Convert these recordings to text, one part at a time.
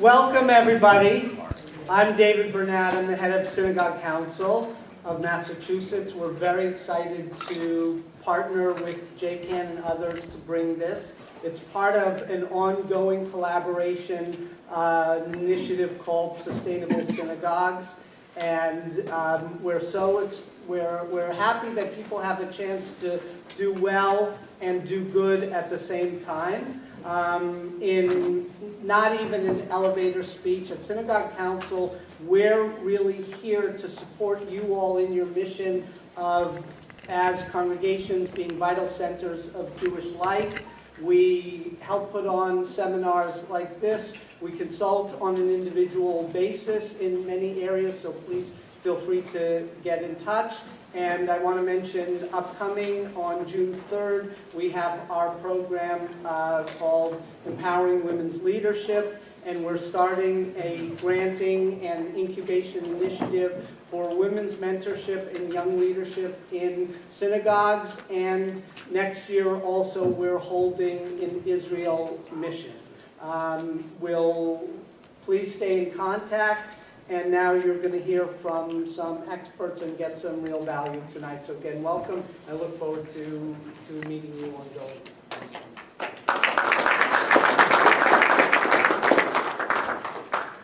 Welcome, everybody. I'm David Burnett. I'm the head of Synagogue Council of Massachusetts. We're very excited to partner with JCAN and others to bring this. It's part of an ongoing collaboration initiative called Sustainable Synagogues, and we're happy that people have a chance to do well and do good at the same time. In not even an elevator speech at Synagogue Council, we're really here to support you all in your mission of, as congregations, being vital centers of Jewish life. We help put on seminars like this. We consult on an individual basis in many areas, so please feel free to get in touch. And I want to mention, upcoming on June 3rd, we have our program called Empowering Women's Leadership, and we're starting a granting and incubation initiative for women's mentorship and young leadership in synagogues. And next year also we're holding an Israel mission. Please stay in contact. And now you're going to hear from some experts and get some real value tonight. So again, welcome. I look forward to meeting you ongoing.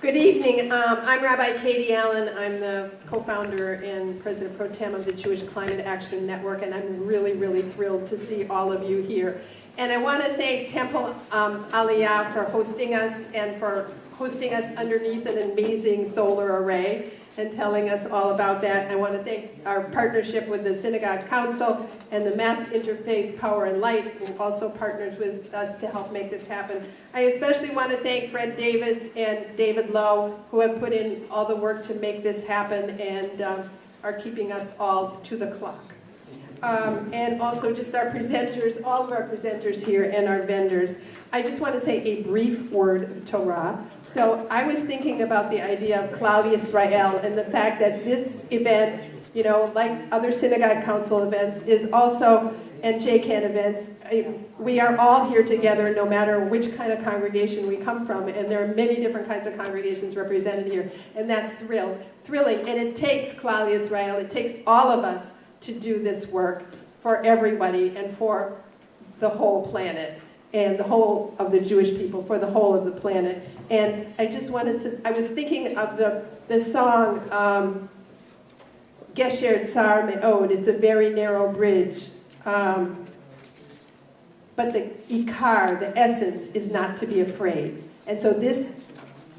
Good evening. I'm Rabbi Katie Allen. I'm the co-founder and president pro tem of the Jewish Climate Action Network, and I'm really, really thrilled to see all of you here. And I want to thank Temple Aliyah for hosting us and for hosting us underneath an amazing solar array and telling us all about that. I want to thank our partnership with the Synagogue Council and the Mass Interfaith Power and Light, who also partners with us to help make this happen. I especially want to thank Fred Davis and David Lowe, who have put in all the work to make this happen and are keeping us all to the clock. And also just our presenters, all of our presenters here and our vendors. I just want to say a brief word of Torah. So I was thinking about the idea of Klal Yisrael and the fact that this event, you know, like other Synagogue Council events, is also, and JCAN events, we are all here together no matter which kind of congregation we come from, and there are many different kinds of congregations represented here, and that's thrilling. And it takes Klal Yisrael, it takes all of us to do this work for everybody and for the whole planet and the whole of the Jewish people, for the whole of the planet. And I just wanted to, I was thinking of the song, Gesher Tsar Me'od. It's a very narrow bridge. But the ikar, the essence, is not to be afraid. And so this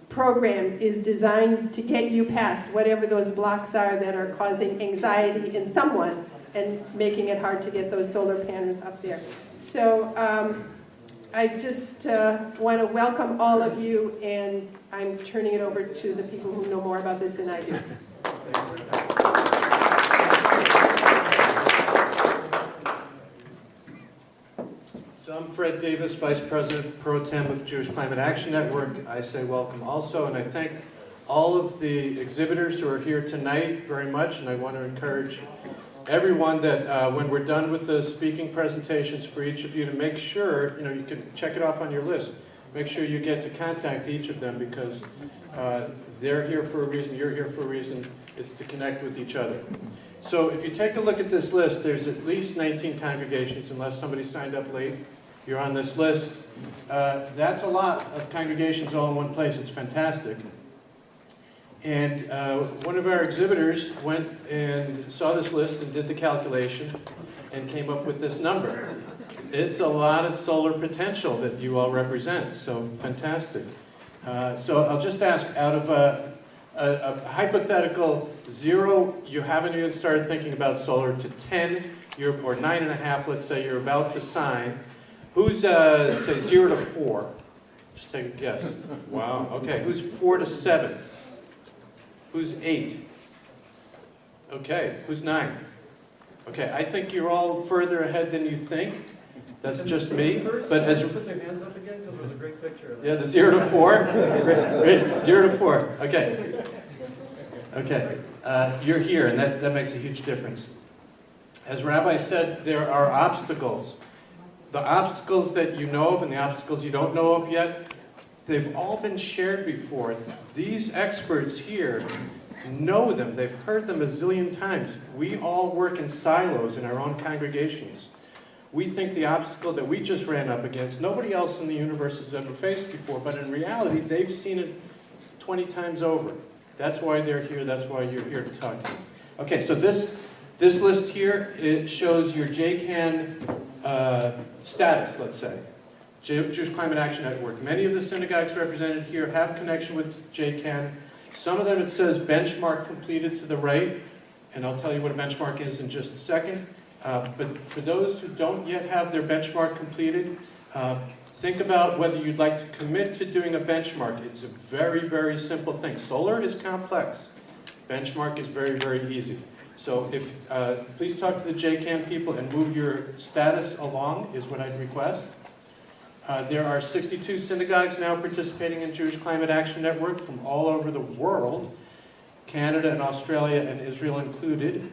program is designed to get you past whatever those blocks are that are causing anxiety in someone and making it hard to get those solar panels up there. So I just want to welcome all of you, and I'm turning it over to the people who know more about this than I do. So I'm Fred Davis, Vice President Pro Tem of Jewish Climate Action Network. I say welcome also, and I thank all of the exhibitors who are here tonight very much, and I want to encourage everyone that when we're done with the speaking presentations for each of you to make sure, you know, you can check it off on your list. Make sure you get to contact each of them because they're here for a reason, you're here for a reason. It's to connect with each other. So if you take a look at this list, there's at least 19 congregations, unless somebody signed up late. You're on this list. That's a lot of congregations all in one place. It's fantastic. And one of our exhibitors went and saw this list and did the calculation and came up with this number. It's a lot of solar potential that you all represent, so fantastic. So I'll just ask, out of a hypothetical 0, you haven't even started thinking about solar, to 10, or 9.5, let's say, you're about to sign. Who's, say, 0 to 4? Just take a guess. Wow, okay. Who's 4 to 7? Who's 8? Okay, who's 9? Okay, I think you're all further ahead than you think. That's just me. But as put their hands up again because it was a great picture. Yeah, the 0 to 4. Great. 0 to 4. Okay. Okay. You're here, and that makes a huge difference. As Rabbi said, there are obstacles. The obstacles that you know of and the obstacles you don't know of yet, they've all been shared before. These experts here know them. They've heard them a zillion times. We all work in silos in our own congregations. We think the obstacle that we just ran up against, nobody else in the universe has ever faced before, but in reality, they've seen it 20 times over. That's why they're here. That's why you're here to talk to them. Okay, so this list here, it shows your JCAN status, let's say. Jewish Climate Action Network. Many of the synagogues represented here have connection with JCAN. Some of them it says benchmark completed to the right, and I'll tell you what a benchmark is in just a second. But for those who don't yet have their benchmark completed, think about whether you'd like to commit to doing a benchmark. It's a very, very simple thing. Solar is complex. Benchmark is very, very easy. So if please talk to the JCAN people and move your status along is what I'd request. There are 62 synagogues now participating in Jewish Climate Action Network from all over the world, Canada and Australia and Israel included.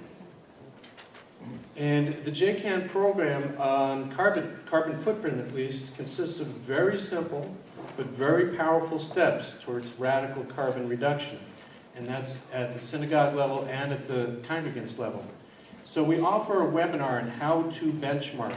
And the JCAN program on carbon footprint at least consists of very simple but very powerful steps towards radical carbon reduction. And that's at the synagogue level and at the congregants level. So we offer a webinar on how to benchmark.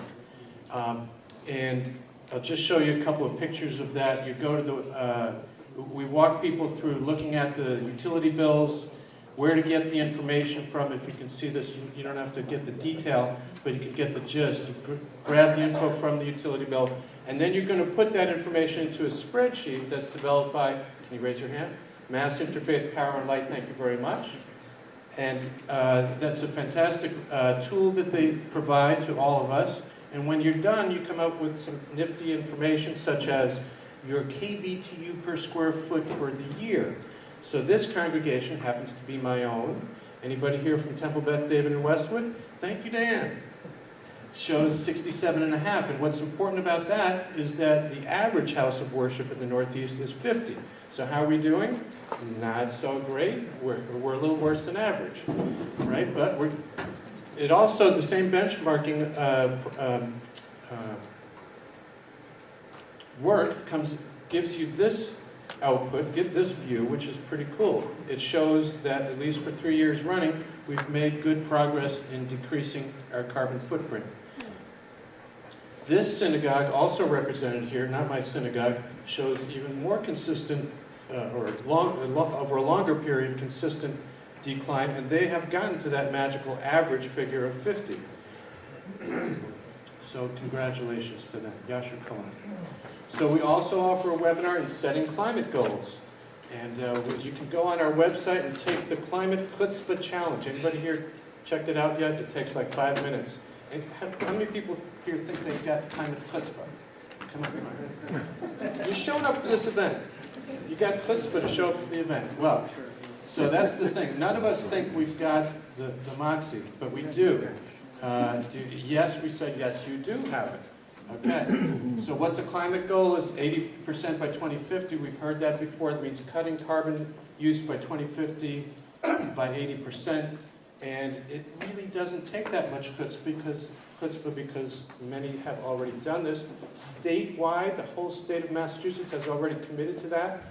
And I'll just show you a couple of pictures of that. You go to the, we walk people through looking at the utility bills, where to get the information from. If you can see this, you don't have to get the detail, but you can get the gist. You grab the info from the utility bill, and then you're going to put that information into a spreadsheet that's developed by, can you raise your hand? Mass Interfaith Power and Light, thank you very much. And that's a fantastic tool that they provide to all of us. And when you're done, you come up with some nifty information such as your kBTU per square foot for the year. So this congregation happens to be my own. Anybody here from Temple Beth David and Westwood? Thank you, Dan. Shows 67.5. And what's important about that is that the average house of worship in the Northeast is 50. So how are we doing? Not so great. We're a little worse than average, right? But it also, the same benchmarking work gives you this output, get this view, which is pretty cool. It shows that at least for 3 years running, we've made good progress in decreasing our carbon footprint. This synagogue, also represented here, not my synagogue, shows even more consistent, over a longer period, consistent decline, and they have gotten to that magical average figure of 50. So congratulations to them. Yasher Kohen. So we also offer a webinar in setting climate goals. And you can go on our website and take the Climate Chutzpah Challenge. Anybody here checked it out yet? It takes like 5 minutes. And how many people here think they've got Climate Chutzpah? Come on. You're showing up for this event. You got chutzpah to show up to the event. Well, so that's the thing. None of us think we've got the moxie, but we do. Yes, we said yes, you do have it. Okay. So what's a climate goal? Is 80% by 2050. We've heard that before. It means cutting carbon use by 2050 by 80%. And it really doesn't take that much chutzpah because many have already done this. Statewide, the whole state of Massachusetts has already committed to that,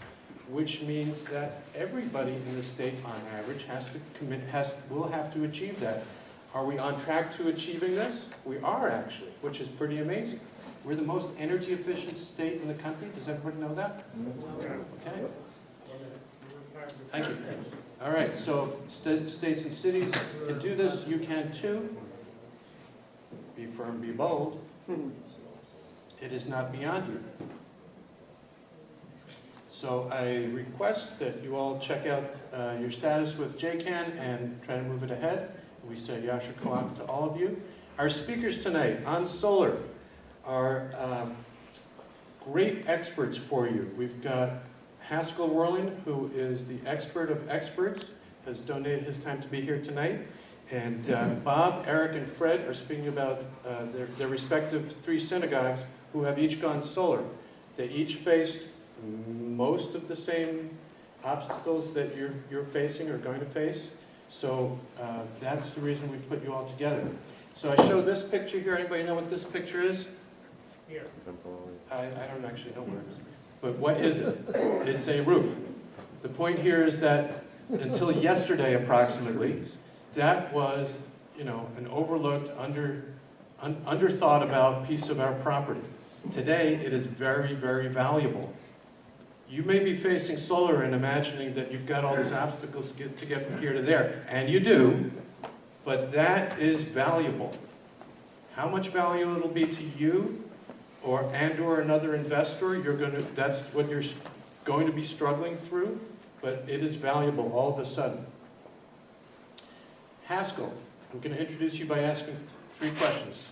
which means that everybody in the state, on average, will have to achieve that. Are we on track to achieving this? We are, actually, which is pretty amazing. We're the most energy efficient state in the country. Does everybody know that? Okay. Thank you. All right, so if states and cities can do this, you can too. Be firm, be bold. It is not beyond you. So I request that you all check out your status with JCAN and try to move it ahead. We say Yasher Koach to all of you. Our speakers tonight on solar are great experts for you. We've got Haskell Whirling, who is the expert of experts, has donated his time to be here tonight. And Bob, Eric, and Fred are speaking about their respective 3 synagogues who have each gone solar. They each faced most of the same obstacles that you're facing or going to face. So that's the reason we put you all together. So I show this picture here. Anybody know what this picture is? Here. I don't actually know where it is. But what is it? It's a roof. The point here is that until yesterday approximately, that was, an overlooked, underthought about piece of our property. Today, it is very, very valuable. You may be facing solar and imagining that you've got all these obstacles to get from here to there, and you do, but that is valuable. How much value it'll be to you or another investor, that's what you're going to be struggling through, but it is valuable all of a sudden. Haskell, I'm going to introduce you by asking 3 questions.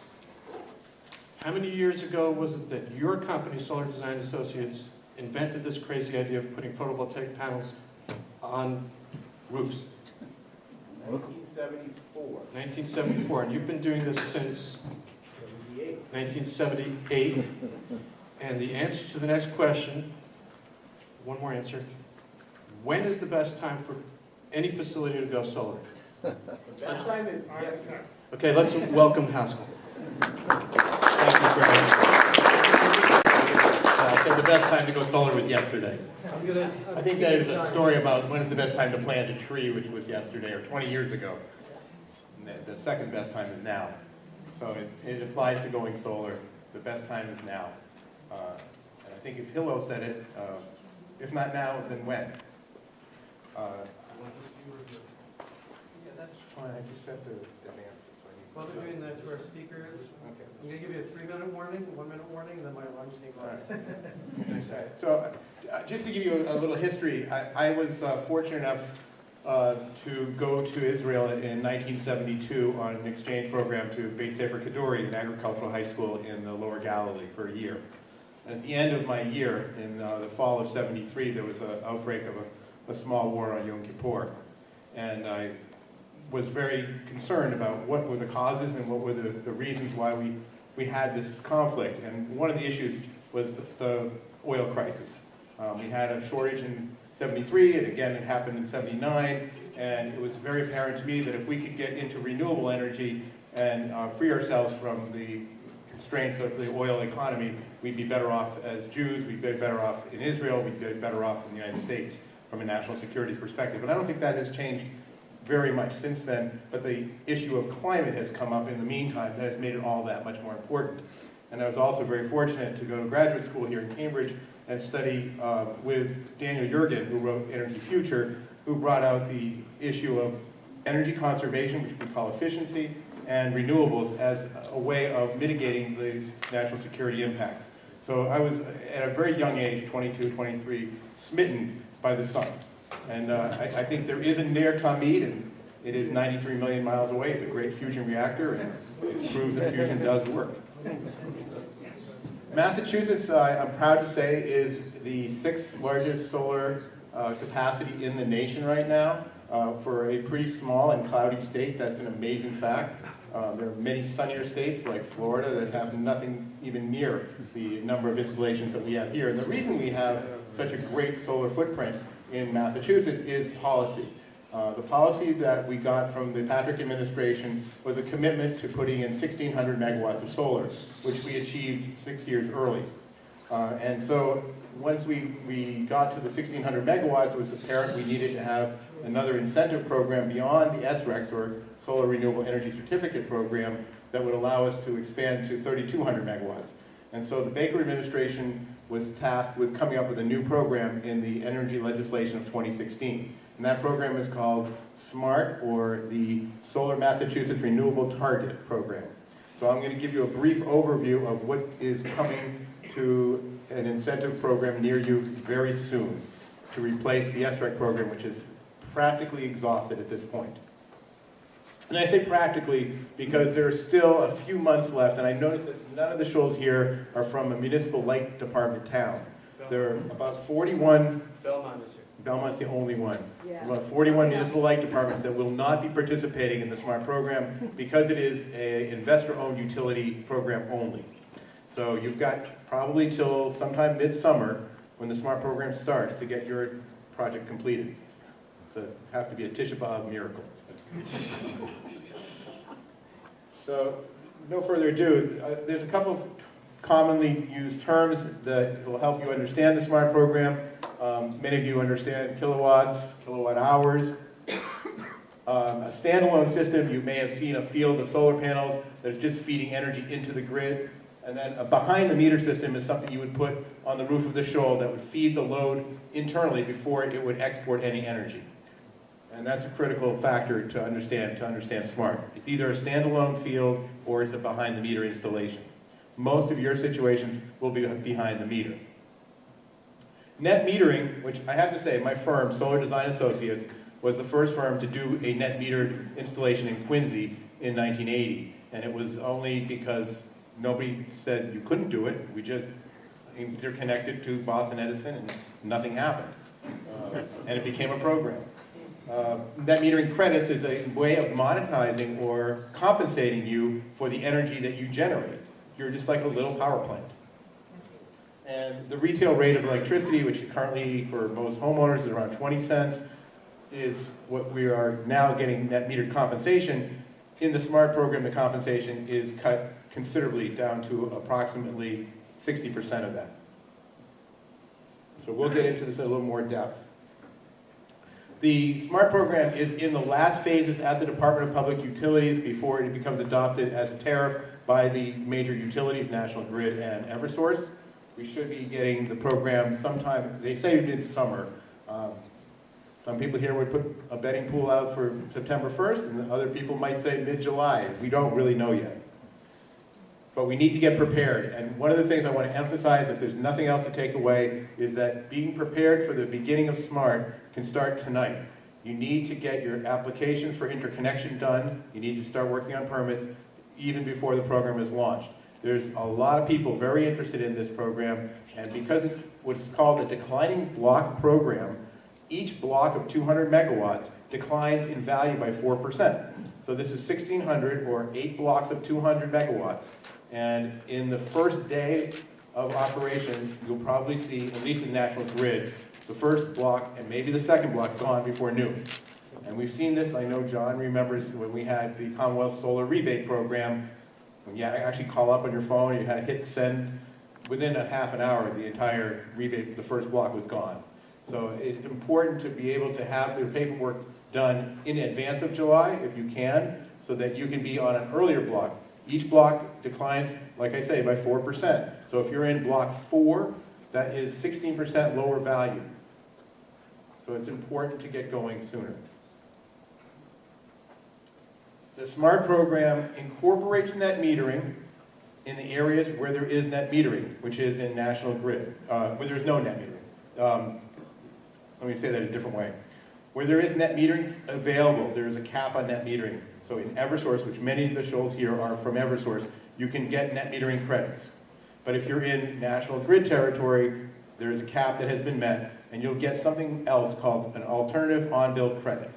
How many years ago was it that your company, Solar Design Associates, invented this crazy idea of putting photovoltaic panels on roofs? 1974. 1974, and you've been doing this since 1978. And the answer to the next question, one more answer. When is the best time for any facility to go solar? The best time is yesterday. Okay, let's welcome Haskell. Thank you, Fred. I said the best time to go solar was yesterday. I think there's a story about when is the best time to plant a tree, which was yesterday or 20 years ago. And the second best time is now. So it applies to going solar. The best time is now. And I think if Hillel said it, if not now, then when? Yeah, that's fine. I just have to advance it. While they're doing that to our speakers, Okay. I'm going to give you a 3-minute warning, a 1-minute warning, and then my alarm's going to go off. So just to give you a little history, I was fortunate enough to go to Israel in 1972 on an exchange program to Beit Sefer Kaduri, an agricultural high school in the Lower Galilee, for a year. And at the end of my year, in the fall of '73, there was an outbreak of a small war on Yom Kippur. And I was very concerned about what were the causes and what were the reasons why we had this conflict. And one of the issues was the oil crisis. We had a shortage in '73, and again it happened in '79, and it was very apparent to me that if we could get into renewable energy and free ourselves from the constraints of the oil economy, we'd be better off as Jews, we'd be better off in Israel, we'd be better off in the United States from a national security perspective. And I don't think that has changed very much since then, but the issue of climate has come up in the meantime that has made it all that much more important. And I was also very fortunate to go to graduate school here in Cambridge and study with Daniel Yergin, who wrote Energy Future, who brought out the issue of energy conservation, which we call efficiency, and renewables as a way of mitigating these national security impacts. So I was, at a very young age, 22, 23, smitten by the sun. And I think there is a Ner Tamid, and it is 93 million miles away. It's a great fusion reactor, and it proves that fusion does work. Massachusetts, I'm proud to say, is the 6th largest solar capacity in the nation right now. For a pretty small and cloudy state, that's an amazing fact. There are many sunnier states like Florida that have nothing even near the number of installations that we have here. And the reason we have such a great solar footprint in Massachusetts is policy. The policy that we got from the Patrick administration was a commitment to putting in 1,600 megawatts of solar, which we achieved 6 years early. And so once we got to the 1,600 megawatts, it was apparent we needed to have another incentive program beyond the SRECs, or Solar Renewable Energy Certificate Program, that would allow us to expand to 3,200 megawatts. And so the Baker administration was tasked with coming up with a new program in the energy legislation of 2016. And that program is called SMART, or the Solar Massachusetts Renewable Target Program. So I'm going to give you a brief overview of what is coming to an incentive program near you very soon to replace the SREC program, which is practically exhausted at this point. And I say practically because there are still a few months left, and I noticed that none of the shoals here are from a municipal light department town. There are about 41, Belmont is here. Belmont's the only one. About 41 municipal light departments that will not be participating in the SMART program because it is an investor-owned utility program only. So you've got probably till sometime midsummer when the SMART program starts to get your project completed. So it have to be a Tisha B'Av miracle. So no further ado, there's a couple of commonly used terms that will help you understand the SMART program. Many of you understand kilowatts, kilowatt hours. A standalone system, you may have seen a field of solar panels that's just feeding energy into the grid. And then a behind-the-meter system is something you would put on the roof of the shoal that would feed the load internally before it would export any energy. And that's a critical factor to understand SMART. It's either a standalone field or it's a behind-the-meter installation. Most of your situations will be behind the meter. Net metering, which I have to say, my firm, Solar Design Associates, was the first firm to do a net meter installation in Quincy in 1980. And it was only because nobody said you couldn't do it. We just interconnected to Boston Edison and nothing happened. And it became a program. Net metering credits is a way of monetizing or compensating you for the energy that you generate. You're just like a little power plant. And the retail rate of electricity, which currently for most homeowners is around 20 cents, is what we are now getting net metered compensation. In the SMART program, the compensation is cut considerably down to approximately 60% of that. So we'll get into this in a little more depth. The SMART program is in the last phases at the Department of Public Utilities before it becomes adopted as a tariff by the major utilities, National Grid and Eversource. We should be getting the program sometime, they say mid-summer. Some people here would put a betting pool out for September 1st, and other people might say mid-July. We don't really know yet. But we need to get prepared. And one of the things I want to emphasize, if there's nothing else to take away, is that being prepared for the beginning of SMART can start tonight. You need to get your applications for interconnection done. You need to start working on permits even before the program is launched. There's a lot of people very interested in this program, and because it's what's called a declining block program, each block of 200 megawatts declines in value by 4%. So this is 1,600 or 8 blocks of 200 megawatts. And in the first day of operation, you'll probably see, at least in National Grid, the first block and maybe the second block gone before noon. And we've seen this, I know John remembers when we had the Commonwealth Solar Rebate Program, when you had to actually call up on your phone, you had to hit send, within a half an hour, the entire rebate, the first block was gone. So it's important to be able to have the paperwork done in advance of July, if you can, so that you can be on an earlier block. Each block declines, like I say, by 4%. So if you're in block 4, that is 16% lower value. So it's important to get going sooner. The SMART program incorporates net metering in the areas where there is net metering, which is in National Grid, where there is no net metering. Let me say that a different way. Where there is net metering available, there is a cap on net metering. So in Eversource, which many of the shoals here are from Eversource, you can get net metering credits. But if you're in National Grid territory, there is a cap that has been met, and you'll get something else called an alternative on-bill credit,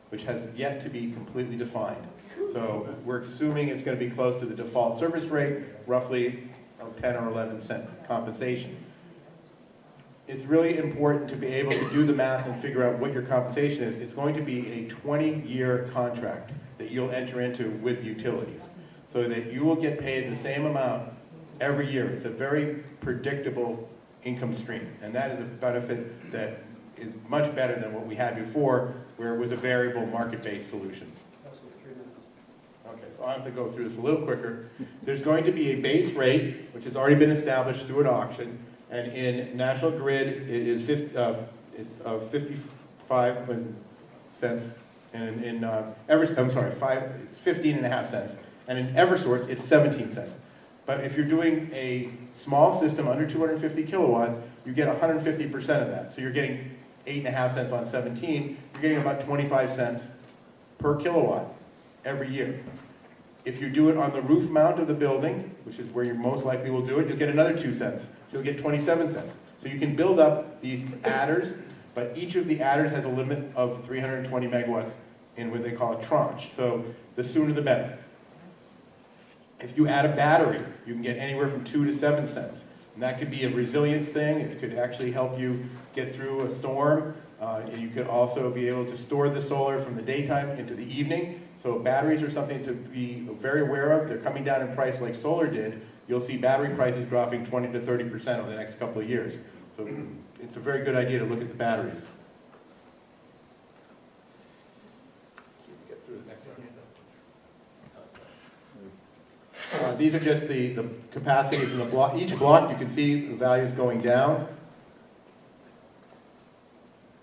which has yet to be completely defined. So we're assuming it's going to be close to the default service rate, roughly 10 or 11 cent compensation. It's really important to be able to do the math and figure out what your compensation is. It's going to be a 20-year contract that you'll enter into with utilities, so that you will get paid the same amount every year. It's a very predictable income stream, and that is a benefit that is much better than what we had before, where it was a variable market-based solution. Okay, so I have to go through this a little quicker. There's going to be a base rate, which has already been established through an auction, and in National Grid, it is 55 cents, and in it's 15.5 cents, and in Eversource, it's 17 cents. But if you're doing a small system under 250 kilowatts, you get 150% of that. So you're getting 8.5 cents on 17, you're getting about 25 cents per kilowatt every year. If you do it on the roof mount of the building, which is where you most likely will do it, you'll get another 2 cents. So you'll get 27 cents. So you can build up these adders, but each of the adders has a limit of 320 megawatts in what they call a tranche. So the sooner the better. If you add a battery, you can get anywhere from 2 to 7 cents. And that could be a resilience thing. It could actually help you get through a storm. You could also be able to store the solar from the daytime into the evening. So batteries are something to be very aware of. They're coming down in price like solar did. you'll see battery prices dropping 20 to 30% over the next couple of years. So it's a very good idea to look at the batteries. Get through the next one. These are just the capacities in the block. Each block, you can see the values going down.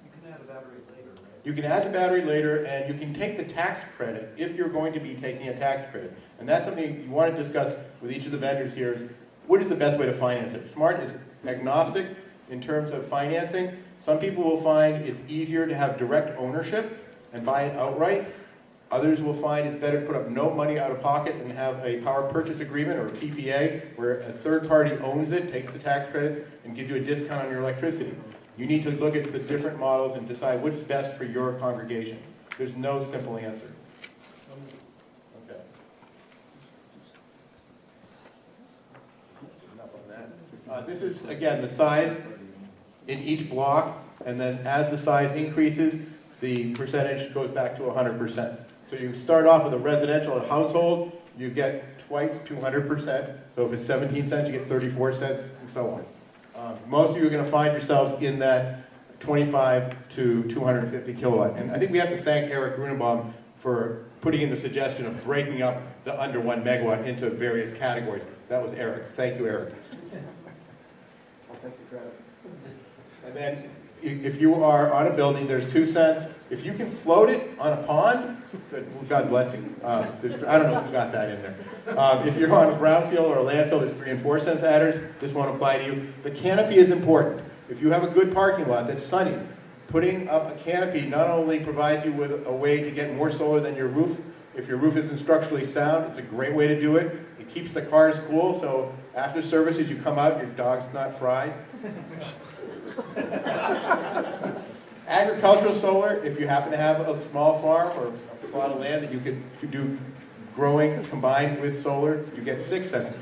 You can add a battery later, right? You can add the battery later, and you can take the tax credit if you're going to be taking a tax credit. And that's something you want to discuss with each of the vendors here is, what is the best way to finance it? Smart is agnostic in terms of financing. Some people will find it's easier to have direct ownership and buy it outright. Others will find it's better to put up no money out of pocket and have a power purchase agreement or a PPA where a third party owns it, takes the tax credits, and gives you a discount on your electricity. You need to look at the different models and decide what's best for your congregation. There's no simple answer. Okay. Enough on that. This is, again, the size in each block, and then as the size increases, the percentage goes back to 100%. So you start off with a residential household, you get twice 200%. So if it's 17 cents, you get 34 cents, and so on. Most of you are going to find yourselves in that 25 to 250 kilowatt. And I think we have to thank Eric Grunenbaum for putting in the suggestion of breaking up the under 1 megawatt into various categories. That was Eric. Thank you, Eric. I'll take the credit. And then if you are on a building, there's 2 cents. If you can float it on a pond, good, well, God bless you. I don't know who got that in there. If you're on a brownfield or a landfill, there's 3 and 4 cents adders. This won't apply to you. The canopy is important. If you have a good parking lot that's sunny, putting up a canopy not only provides you with a way to get more solar than your roof. If your roof isn't structurally sound, it's a great way to do it. It keeps the cars cool, so after services you come out, your dog's not fried. Agricultural solar, if you happen to have a small farm or a plot of land that you could do growing combined with solar, you get 6 cents.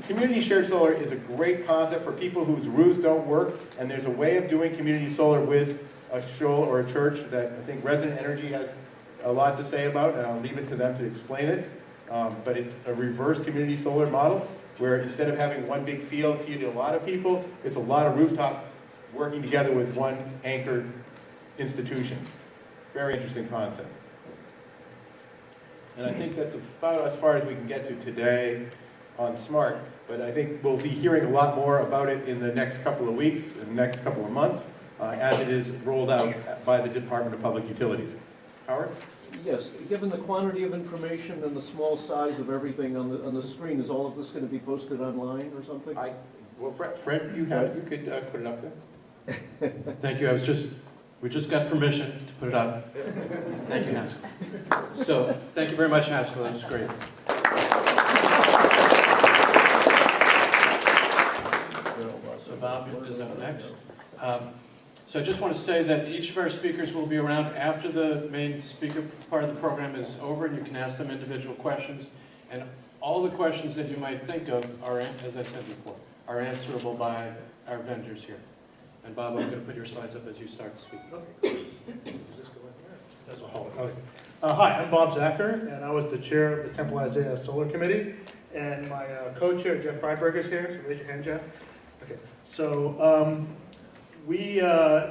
Community shared solar is a great concept for people whose roofs don't work, and there's a way of doing community solar with a shoal or a church that I think Resident Energy has a lot to say about, and I'll leave it to them to explain it. But it's a reverse community solar model, where instead of having one big field feeding a lot of people, it's a lot of rooftops working together with one anchored institution. Very interesting concept. And I think that's about as far as we can get to today on SMART, but I think we'll be hearing a lot more about it in the next couple of weeks, in the next couple of months, as it is rolled out by the Department of Public Utilities. Howard? Yes, given the quantity of information and the small size of everything on the screen, is all of this going to be posted online or something? Well, Fred, you could put it up there. Thank you. We just got permission to put it up. Thank you, Haskell. So, thank you very much, Haskell. That was great. So Bob is up next. So I just want to say that each of our speakers will be around after the main speaker part of the program is over, and you can ask them individual questions. And all the questions that you might think of are, as I said before, are answerable by our vendors here. And Bob, I'm going to put your slides up as you start speaking. Does this go in there? As a whole. Okay. Hi, I'm Bob Zacher, and I was the chair of the Temple Isaiah Solar Committee. And my co-chair, Jeff Freiberg, is here, so raise your hand, Jeff. Okay. So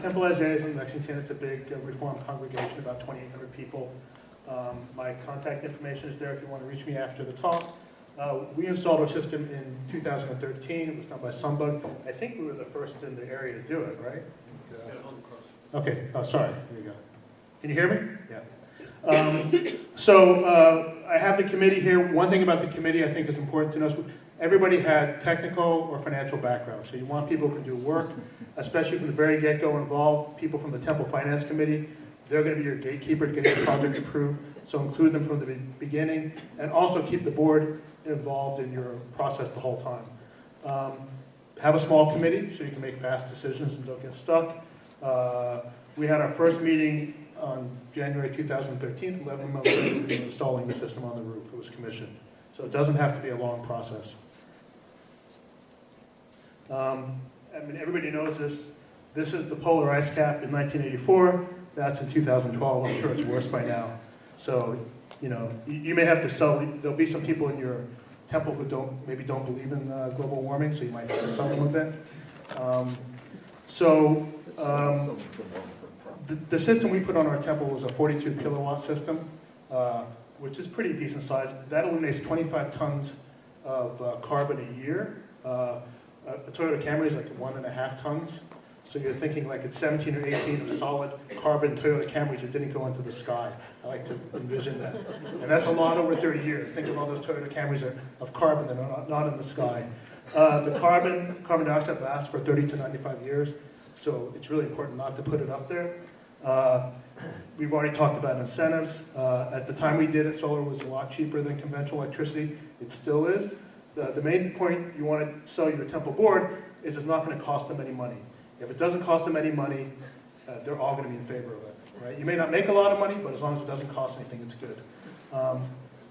Temple Isaiah is in Lexington. It's a big Reformed congregation, about 2,800 people. My contact information is there if you want to reach me after the talk. We installed our system in 2013. It was done by Sunbug. I think we were the first in the area to do it, right? Okay, sorry, here you go. Can you hear me? Yeah. I have the committee here. One thing about the committee I think is important to know. Everybody had technical or financial background. So you want people who can do work, especially from the very get-go involved, people from the Temple Finance Committee. They're going to be your gatekeeper to get your project approved. So include them from the beginning, and also keep the board involved in your process the whole time. Have a small committee so you can make fast decisions and don't get stuck. We had our first meeting on January 2013, 11 months later, we were installing the system on the roof. It was commissioned. So it doesn't have to be a long process. Everybody knows this. This is the polar ice cap in 1984. That's in 2012. I'm sure it's worse by now. So, you may have to sell. There'll be some people in your temple who maybe don't believe in global warming, so you might have to sell them a bit. The system we put on our temple was a 42 kilowatt system, which is pretty decent size. That eliminates 25 tons of carbon a year. A Toyota Camry is like 1.5 tons. So you're thinking like it's 17 or 18 of solid carbon Toyota Camrys that didn't go into the sky. I like to envision that. And that's a lot over 30 years. Think of all those Toyota Camrys of carbon that are not in the sky. The carbon dioxide lasts for 30 to 95 years. So it's really important not to put it up there. We've already talked about incentives. At the time we did it, solar was a lot cheaper than conventional electricity. It still is. The main point you want to sell your temple board is it's not going to cost them any money. If it doesn't cost them any money, they're all going to be in favor of it. Right? You may not make a lot of money, but as long as it doesn't cost anything, it's good.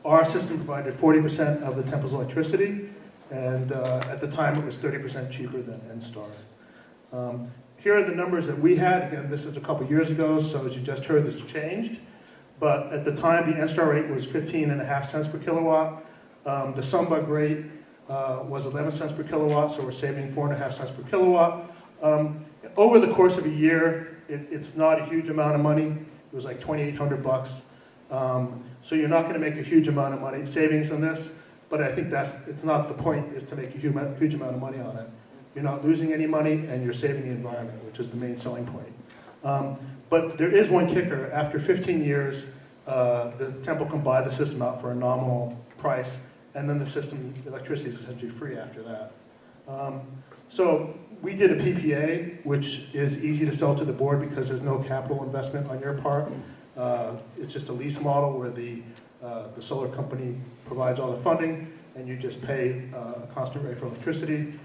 Our system provided 40% of the temple's electricity, and at the time it was 30% cheaper than N-Star. Here are the numbers that we had. Again, this is a couple years ago, so as you just heard, this changed. But at the time, the N-Star rate was 15.5 cents per kilowatt. The Sunbug rate was 11 cents per kilowatt, so we're saving 4.5 cents per kilowatt. Over the course of a year, it's not a huge amount of money. It was like $2,800. So you're not going to make a huge amount of money savings on this, but I think it's not the point, is to make a huge amount of money on it. You're not losing any money, and you're saving the environment, which is the main selling point. But there is one kicker. After 15 years, the temple can buy the system out for a nominal price, and then the electricity is essentially free after that. So we did a PPA, which is easy to sell to the board because there's no capital investment on your part. It's just a lease model where the solar company provides all the funding, and you just pay a constant rate for electricity.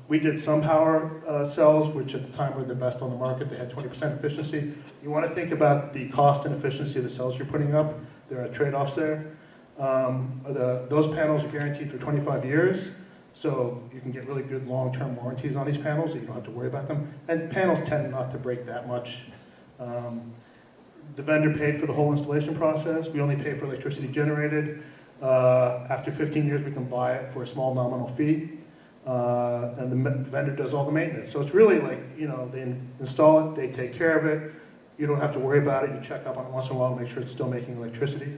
We did some power cells, which at the time were the best on the market. They had 20% efficiency. You want to think about the cost and efficiency of the cells you're putting up. There are trade-offs there. Those panels are guaranteed for 25 years, so you can get really good long-term warranties on these panels, so you don't have to worry about them. And panels tend not to break that much. The vendor paid for the whole installation process. We only pay for electricity generated. After 15 years, we can buy it for a small nominal fee. And the vendor does all the maintenance. So it's really like, they install it, they take care of it. You don't have to worry about it. You check up on it once in a while to make sure it's still making electricity.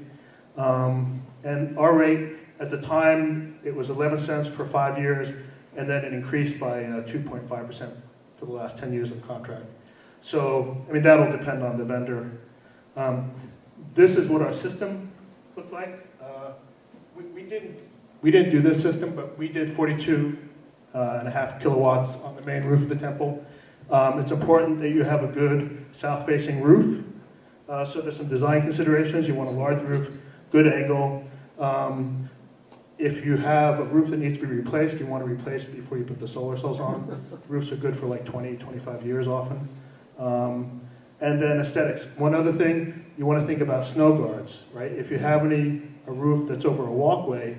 And our rate, at the time, it was 11 cents for 5 years, and then it increased by 2.5% for the last 10 years of the contract. So, that'll depend on the vendor. This is what our system looked like. We didn't do this system, but we did 42.5 kilowatts on the main roof of the temple. It's important that you have a good south-facing roof. So there's some design considerations. You want a large roof, good angle. If you have a roof that needs to be replaced, you want to replace it before you put the solar cells on. Roofs are good for like 20, 25 years often. And then aesthetics. One other thing, you want to think about snow guards, right? If you have a roof that's over a walkway,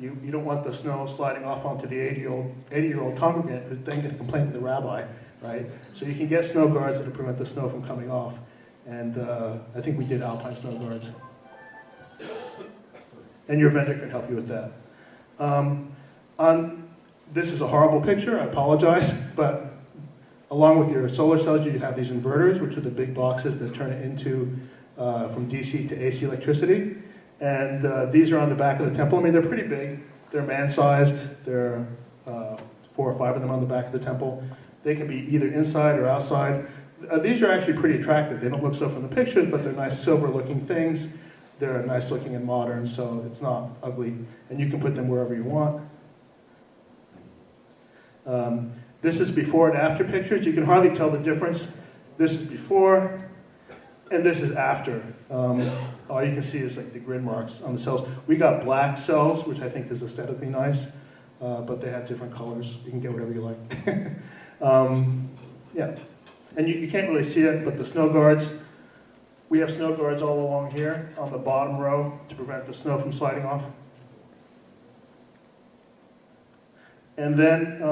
you don't want the snow sliding off onto the 80-year-old congregant who's then going to complain to the rabbi, right? So you can get snow guards that prevent the snow from coming off. And I think we did alpine snow guards. And your vendor can help you with that. This is a horrible picture, I apologize, but along with your solar cells, you have these inverters, which are the big boxes that turn it into from DC to AC electricity. And these are on the back of the temple. They're pretty big. They're man-sized. There are 4 or 5 of them on the back of the temple. They can be either inside or outside. These are actually pretty attractive. They don't look so from the pictures, but they're nice silver-looking things. They're nice looking and modern, so it's not ugly. And you can put them wherever you want. This is before and after pictures. You can hardly tell the difference. This is before, and this is after. All you can see is like the grid marks on the cells. We got black cells, which I think is aesthetically nice, but they have different colors. You can get whatever you like. Yeah, and you can't really see it, but the snow guards, we have snow guards all along here on the bottom row to prevent the snow from sliding off. And then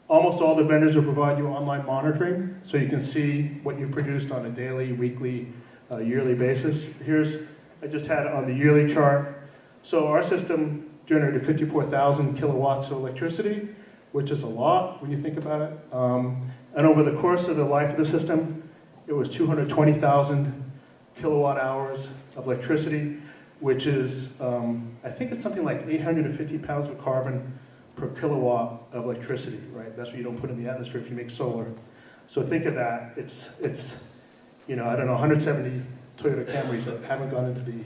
almost all the vendors will provide you online monitoring, so you can see what you've produced on a daily, weekly, yearly basis. I just had it on the yearly chart. So our system generated 54,000 kilowatts of electricity, which is a lot when you think about it. And over the course of the life of the system, it was 220,000 kilowatt hours of electricity, which is, I think it's something like 850 pounds of carbon per kilowatt of electricity, right? That's what you don't put in the atmosphere if you make solar. So think of that. It's I don't know, 170 Toyota Camrys that haven't gone into the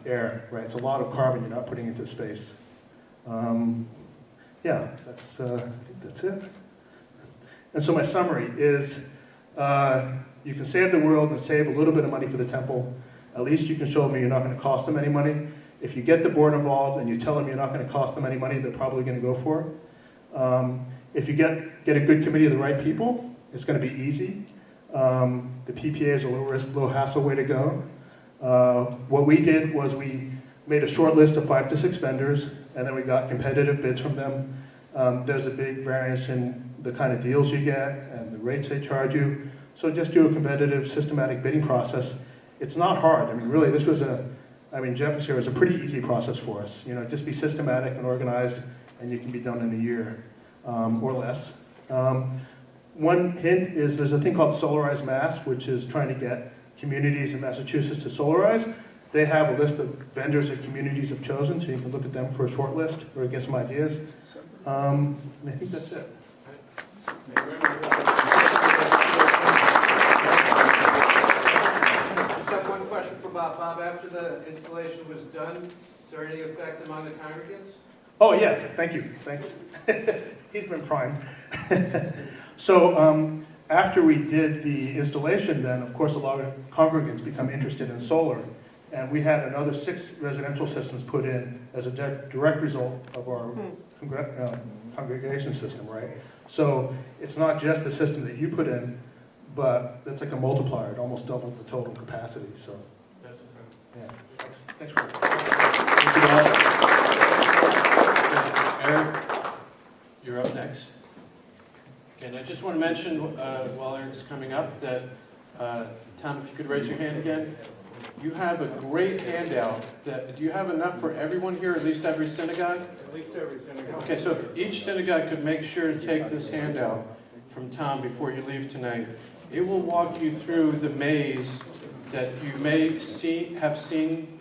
air, right? It's a lot of carbon you're not putting into space. Yeah, I think that's it. And so my summary is, you can save the world and save a little bit of money for the temple. At least you can show them you're not going to cost them any money. If you get the board involved and you tell them you're not going to cost them any money, they're probably going to go for it. If you get a good committee of the right people, it's going to be easy. The PPA is a low risk, low hassle way to go. What we did was we made a short list of 5 to 6 vendors, and then we got competitive bids from them. There's a big variance in the kind of deals you get and the rates they charge you. So just do a competitive, systematic bidding process. It's not hard. I mean, really, this was Jeff was here, it was a pretty easy process for us. Just be systematic and organized, and you can be done in a year or less. One hint is there's a thing called Solarize Mass, which is trying to get communities in Massachusetts to solarize. They have a list of vendors that communities have chosen, so you can look at them for a short list or get some ideas. And I think that's it. Just have one question for Bob. Bob, after the installation was done, is there any effect among the congregants? Oh, yeah, thank you, thanks. He's been prime. So after we did the installation, then, of course, a lot of congregants become interested in solar. And we had another 6 residential systems put in as a direct result of our congregation system, right? So it's not just the system that you put in, but it's like a multiplier. It almost doubled the total capacity, so. That's okay. Yeah, thanks for that. Thank you, Eric, you're up next. Okay, and I just want to mention, while Eric's coming up, that, Tom, if you could raise your hand again. You have a great handout. Do you have enough for everyone here, at least every synagogue? At least every synagogue. Okay, so if each synagogue could make sure to take this handout from Tom before you leave tonight, it will walk you through the maze that you may have seen,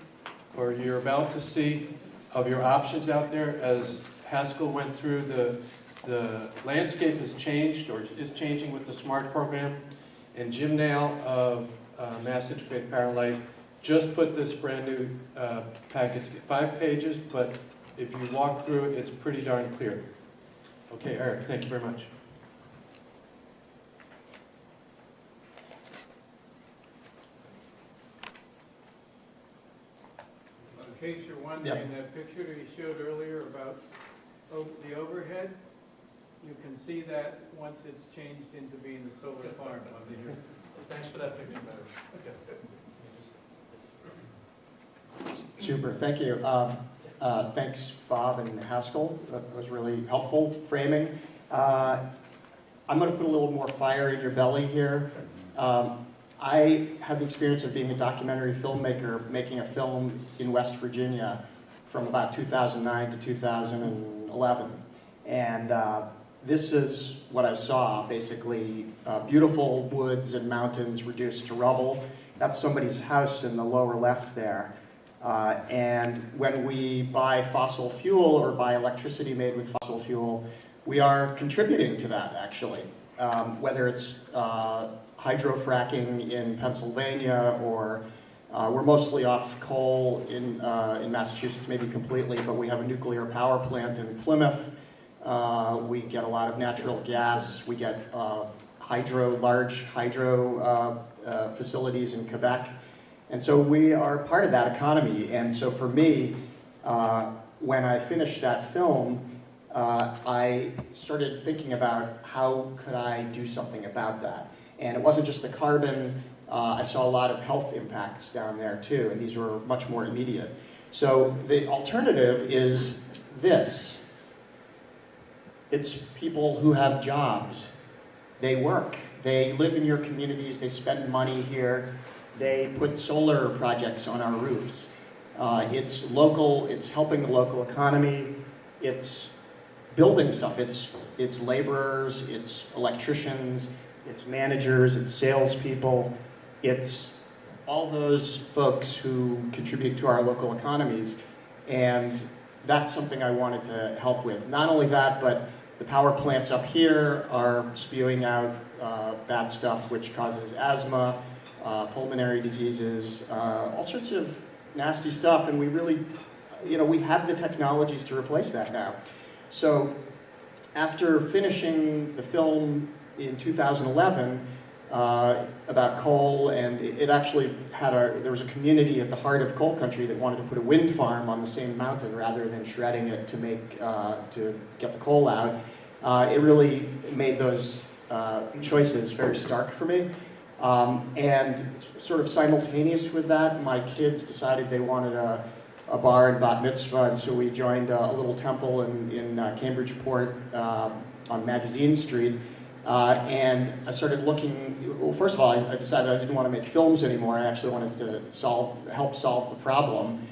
or you're about to see, of your options out there. As Haskell went through, the landscape has changed, or is changing with the SMART program. And Jim Nail of Mass Faith Paralight just put this brand new package, 5 pages, but if you walk through it, it's pretty darn clear. Okay, Eric, thank you very much. In case you're wondering, that picture that you showed earlier about the overhead, you can see that once it's changed into being the solar farm. Thanks for that picture. Super, thank you. Thanks, Bob and Haskell. That was really helpful framing. I'm going to put a little more fire in your belly here. I have the experience of being a documentary filmmaker, making a film in West Virginia from about 2009 to 2011. And this is what I saw, basically beautiful woods and mountains reduced to rubble. That's somebody's house in the lower left there. And when we buy fossil fuel or buy electricity made with fossil fuel, we are contributing to that, actually. Whether it's hydrofracking in Pennsylvania, or we're mostly off coal in Massachusetts, maybe completely, but we have a nuclear power plant in Plymouth. We get a lot of natural gas. We get large hydro facilities in Quebec. And so we are part of that economy. And so for me, when I finished that film, I started thinking about how could I do something about that. And it wasn't just the carbon. I saw a lot of health impacts down there too, and these were much more immediate. So the alternative is this. It's people who have jobs. They work. They live in your communities. They spend money here. They put solar projects on our roofs. It's local, it's helping the local economy, it's building stuff. It's laborers, it's electricians, it's managers, it's salespeople, it's all those folks who contribute to our local economies. And that's something I wanted to help with. Not only that, but the power plants up here are spewing out bad stuff which causes asthma, pulmonary diseases, all sorts of nasty stuff, and we really, we have the technologies to replace that now. So after finishing the film in 2011 about coal, and it actually there was a community at the heart of coal country that wanted to put a wind farm on the same mountain rather than shredding it to get the coal out. It really made those choices very stark for me. And sort of simultaneous with that, my kids decided they wanted a bar and bat mitzvah, and so we joined a little temple in Cambridgeport on Magazine Street. And I started looking, well, first of all, I decided I didn't want to make films anymore. I actually wanted to help solve the problem.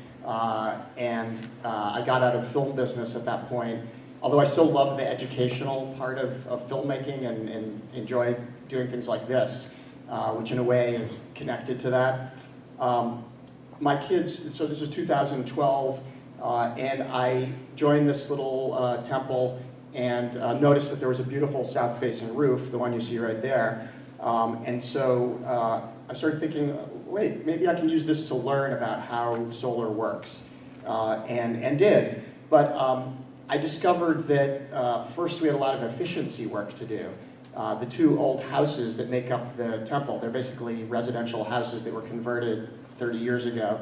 And I got out of the film business at that point, although I still love the educational part of filmmaking and enjoy doing things like this, which in a way is connected to that. My kids, so this was 2012, and I joined this little temple and noticed that there was a beautiful south-facing roof, the one you see right there. And so I started thinking, wait, maybe I can use this to learn about how solar works, and did. But I discovered that first we had a lot of efficiency work to do. The two old houses that make up the temple, they're basically residential houses that were converted 30 years ago.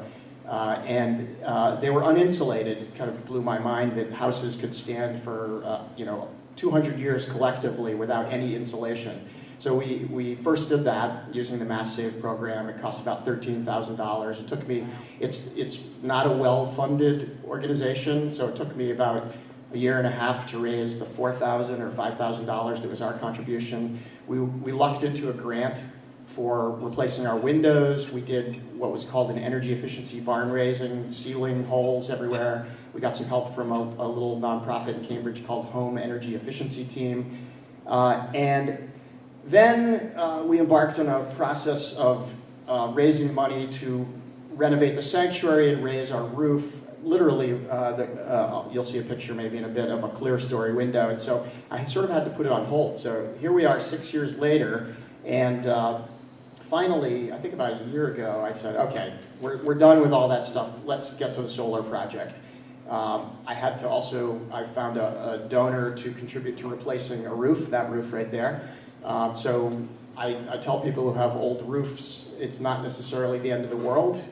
And they were uninsulated. It kind of blew my mind that houses could stand for 200 years collectively without any insulation. So we first did that using the Mass Save program. It cost about $13,000. It took me, it's not a well-funded organization, so it took me about a year and a half to raise the $4,000 or $5,000 that was our contribution. We lucked into a grant for replacing our windows. We did what was called an energy efficiency barn raising, sealing holes everywhere. We got some help from a little nonprofit in Cambridge called Home Energy Efficiency Team. And then we embarked on a process of raising money to renovate the sanctuary and raise our roof. Literally, you'll see a picture maybe in a bit of a clear story window. And so I sort of had to put it on hold. So here we are 6 years later, and finally, I think about a year ago, I said, okay, we're done with all that stuff. Let's get to the solar project. I found a donor to contribute to replacing a roof, that roof right there. So I tell people who have old roofs, it's not necessarily the end of the world.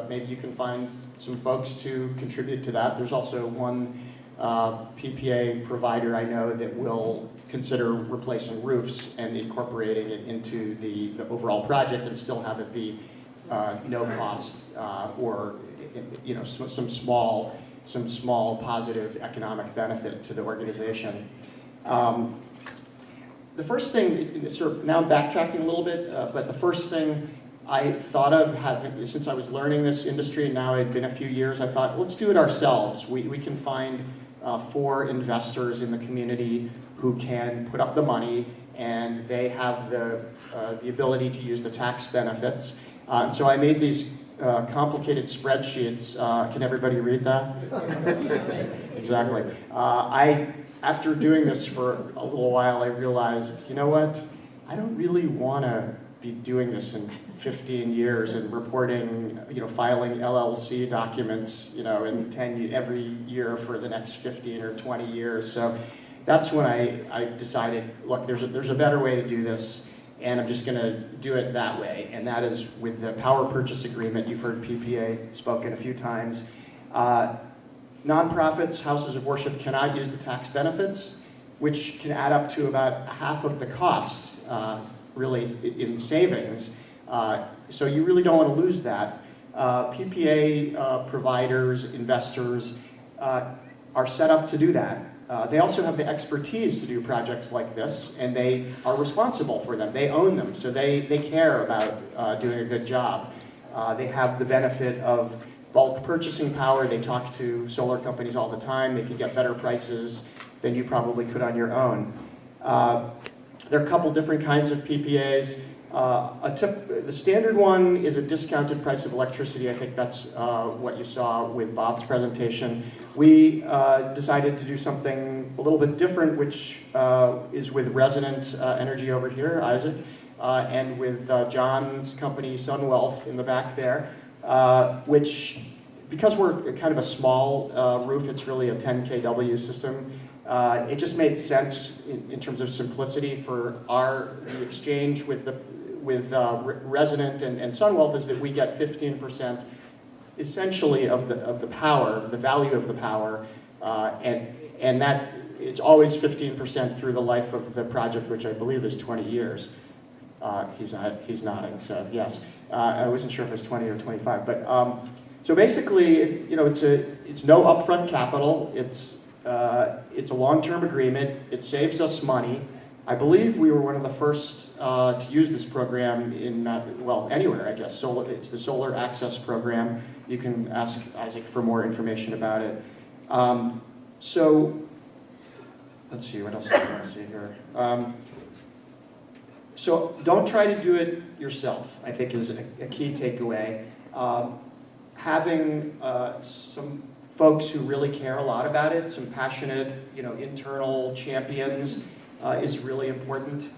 Maybe you can find some folks to contribute to that. There's also one PPA provider I know that will consider replacing roofs and incorporating it into the overall project and still have it be no cost or some small positive economic benefit to the organization. The first thing, now I'm backtracking a little bit, but the first thing I thought of, since I was learning this industry, and now it had been a few years, I thought, let's do it ourselves. We can find 4 investors in the community who can put up the money, and they have the ability to use the tax benefits. So I made these complicated spreadsheets. Can everybody read that? Exactly. After doing this for a little while, I realized, you know what? I don't really want to be doing this in 15 years and reporting, filing LLC documents, every year for the next 15 or 20 years. So that's when I decided, look, there's a better way to do this, and I'm just going to do it that way. And that is with the power purchase agreement. You've heard PPA spoken a few times. Nonprofits, houses of worship cannot use the tax benefits, which can add up to about half of the cost, really, in savings. So you really don't want to lose that. PPA providers, investors are set up to do that. They also have the expertise to do projects like this, and they are responsible for them. They own them, so they care about doing a good job. They have the benefit of bulk purchasing power. They talk to solar companies all the time. They can get better prices than you probably could on your own. There are a couple different kinds of PPAs. The standard one is a discounted price of electricity. I think that's what you saw with Bob's presentation. We decided to do something a little bit different, which is with Resident Energy over here, Isaac, and with John's company, Sunwealth, in the back there, which, because we're kind of a small roof, it's really a 10 kW system. It just made sense in terms of simplicity for the exchange with Resident and Sunwealth is that we get 15% essentially of the power, the value of the power, and that it's always 15% through the life of the project, which I believe is 20 years. He's nodding, so yes. I wasn't sure if it was 20 or 25, but so basically, it's no upfront capital. It's a long-term agreement. It saves us money. I believe we were one of the first to use this program in, anywhere, I guess. It's the Solar Access Program. You can ask Isaac for more information about it. So, let's see, what else do I want to see here? So don't try to do it yourself, I think is a key takeaway. Having some folks who really care a lot about it, some passionate, internal champions is really important.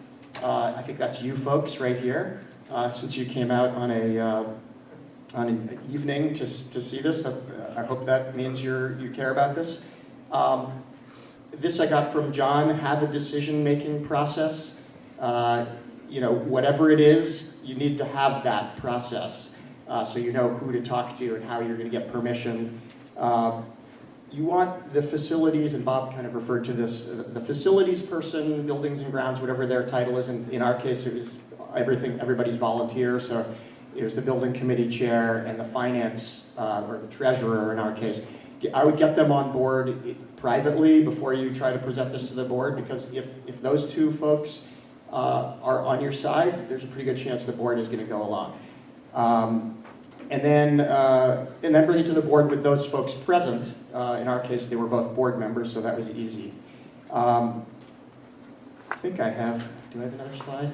I think that's you folks right here, since you came out on an evening to see this. I hope that means you care about this. This I got from John. Have a decision-making process. Whatever it is, you need to have that process so you know who to talk to and how you're going to get permission. You want the facilities, and Bob kind of referred to this, the facilities person, buildings and grounds, whatever their title is. In our case, it was everybody's volunteer, so it was the building committee chair and the finance, or the treasurer in our case. I would get them on board privately before you try to present this to the board, because if those two folks are on your side, there's a pretty good chance the board is going to go along. And then bring it to the board with those folks present. In our case, they were both board members, so that was easy. I think do I have another slide?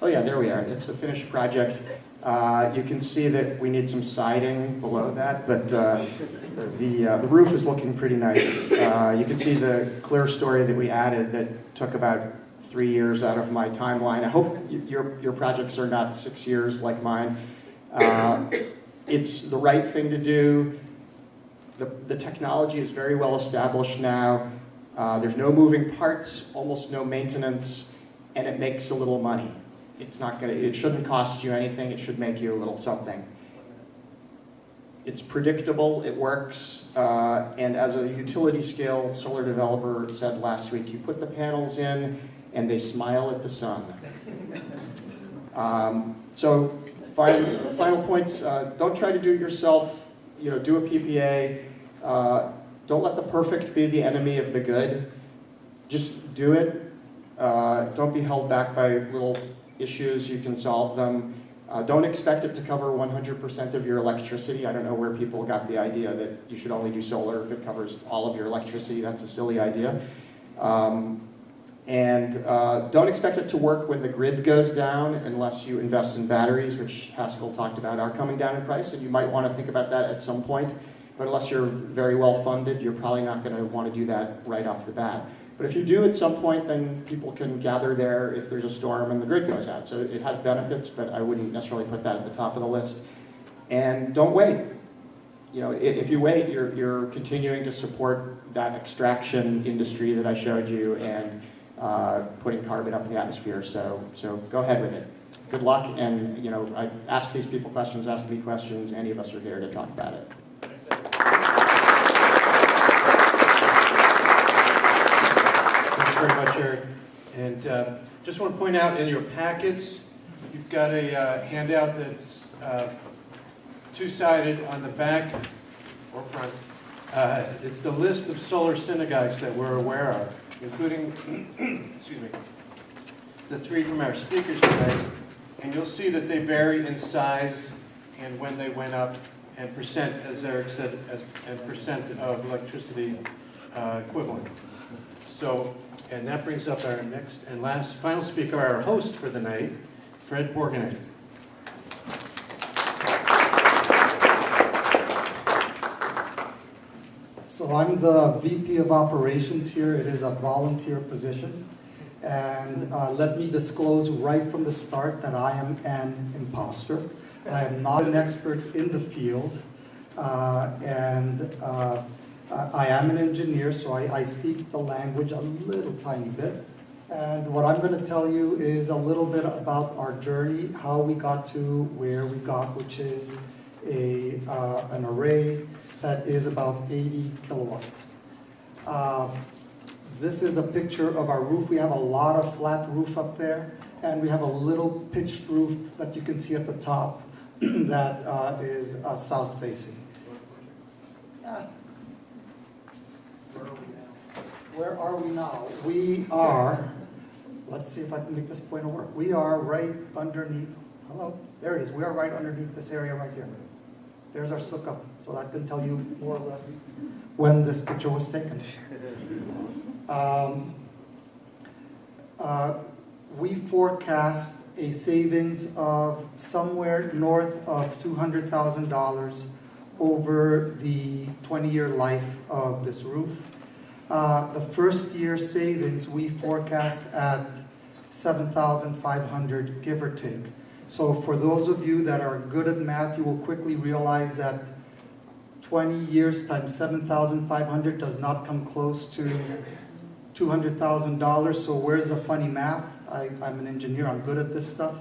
Oh yeah, there we are. It's the finished project. You can see that we need some siding below that, but the roof is looking pretty nice. You can see the clear story that we added that took about 3 years out of my timeline. I hope your projects are not 6 years like mine. It's the right thing to do. The technology is very well established now. There's no moving parts, almost no maintenance, and it makes a little money. It shouldn't cost you anything. It should make you a little something. It's predictable, it works, and as a utility scale solar developer said last week, you put the panels in and they smile at the sun. So final points, don't try to do it yourself, do a PPA. Don't let the perfect be the enemy of the good. Just do it. Don't be held back by little issues, you can solve them. Don't expect it to cover 100% of your electricity. I don't know where people got the idea that you should only do solar if it covers all of your electricity. That's a silly idea. And don't expect it to work when the grid goes down unless you invest in batteries, which Haskell talked about are coming down in price, and you might want to think about that at some point. But unless you're very well funded, you're probably not going to want to do that right off the bat. But if you do at some point, then people can gather there if there's a storm and the grid goes out. So it has benefits, but I wouldn't necessarily put that at the top of the list. And don't wait. If you wait, you're continuing to support that extraction industry that I showed you and putting carbon up in the atmosphere. So go ahead with it. Good luck, and I ask these people questions, ask me questions. Any of us are here to talk about it. Very much, Eric. And just want to point out in your packets, you've got a handout that's two-sided on the back or front. It's the list of solar synagogues that we're aware of, including, excuse me, the 3 from our speakers today. And you'll see that they vary in size and when they went up and percent, as Eric said, and percent of electricity equivalent. So, and that brings up our next and last final speaker, our host for the night, Fred Borgenet. So I'm the VP of Operations here. It is a volunteer position. And let me disclose right from the start that I am an imposter. I am not an expert in the field. I am an engineer, so I speak the language a little tiny bit. And what I'm going to tell you is a little bit about our journey, how we got to where we got, which is an array that is about 80 kilowatts. This is a picture of our roof. We have a lot of flat roof up there, and we have a little pitched roof that you can see at the top that is south facing. Where are we now? We are, let's see if I can make this pointer work. We are right underneath, hello, there it is. We are right underneath this area right here. There's our sukkah, so that can tell you more or less when this picture was taken. We forecast a savings of somewhere north of $200,000 over the 20-year life of this roof. The first year savings we forecast at $7,500, give or take. So for those of you that are good at math, you will quickly realize that 20 years times $7,500 does not come close to $200,000. So where's the funny math? I'm an engineer, I'm good at this stuff.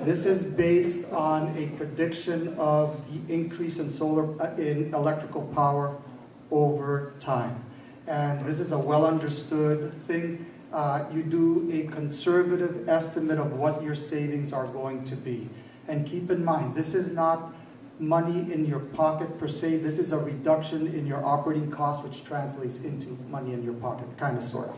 This is based on a prediction of the increase in in electrical power over time. And this is a well understood thing. You do a conservative estimate of what your savings are going to be. And keep in mind, this is not money in your pocket per se. This is a reduction in your operating cost, which translates into money in your pocket, kind of, sort of.